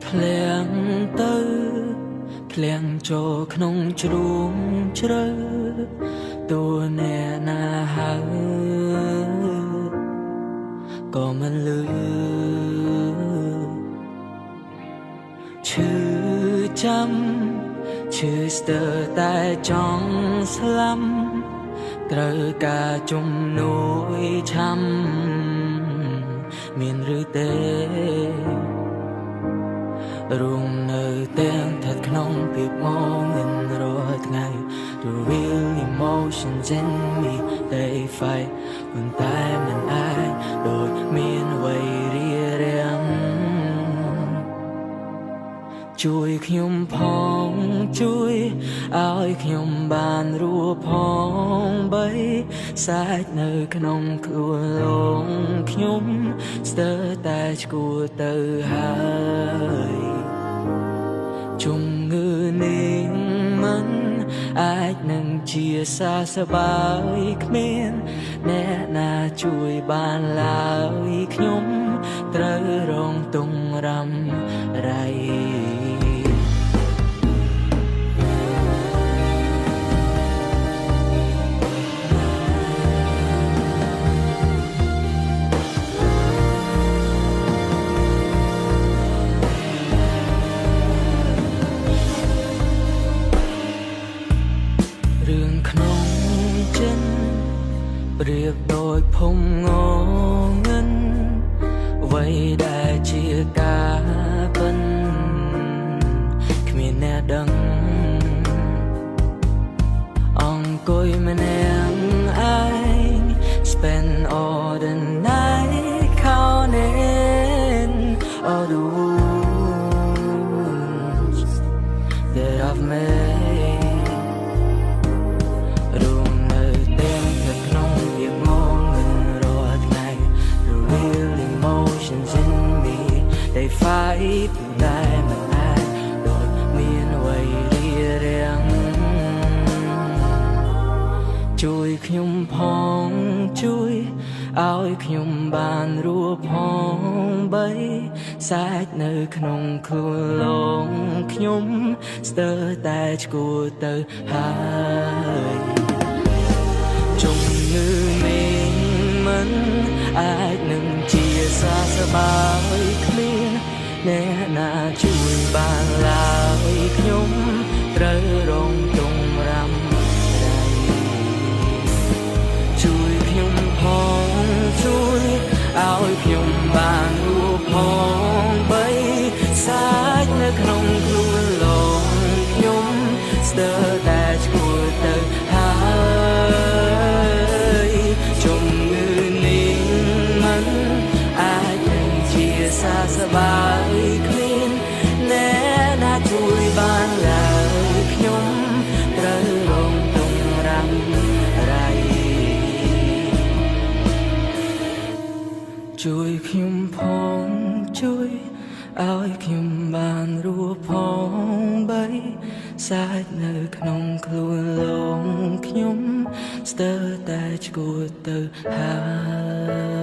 ធ្លាក់ទៅធ្លាក់ចូលក្នុងជ្រូងជ្រៅតួអ្នកណាហើយក៏មិនលឺឈឺចាំឈឺស្ទើរតែចង់ស្លាប់ត្រូវការជំនួយឆាំមានឬទេរួមនៅទាំងស្ថិតក្នុងភាពងងឹតរាល់ថ្ងៃ The real emotions in me they fight ប៉ុន្តែមិនអាចដូចមានអ្វីរារាំងជួយខ្ញុំផងជួយឲ្យខ្ញុំបានរស់ផងបីសាច់នៅក្នុងខ្លួនលងខ្ញុំស្ទើរតែឈួរទៅហើយជំងឺនេះមិនអាចនឹងជាសះស្បើយគ្មានអ្នកណាជួយបានឡើយខ្ញុំត្រូវរងទង្រំไรរឿងក្នុងចិនប្រៀបដូចភូមិងងឹនអ្វីដែលជាការពិនគ្មានអ្នកដឹងអង្គុយម្នាក់ឯង Spend all the night counting all the wounds that I've made they fight តែមិនអាចដូចមានអ្វីរារាំងជួយខ្ញុំផងជួយឲ្យខ្ញុំបានរស់ផងបីសាច់នៅក្នុងខ្លួនលងខ្ញុំស្ទើរតែឈួរទៅហើយជំងឺនេះមិនអាចនឹងជាសះស្បើយគ្មានអ្នកណាជួយបានឡើយខ្ញុំត្រូវរងទង្រំไรជួយខ្ញុំផងជួយឲ្យខ្ញុំបានរស់ផងបីសាច់នៅក្នុងខ្លួនលងខ្ញុំស្ទើរតែឈួរទៅហើយជំងឺនេះមិនអាចនឹងជាសះស្បើយគ្មានអ្នកណាជួយបានឡើយខ្ញុំត្រូវរងទង្រំไรជួយខ្ញុំផងជួយឲ្យខ្ញុំបានរស់ផងបីសាច់នៅក្នុងខ្លួនលងខ្ញុំស្ទើរតែឈួរទៅហើយ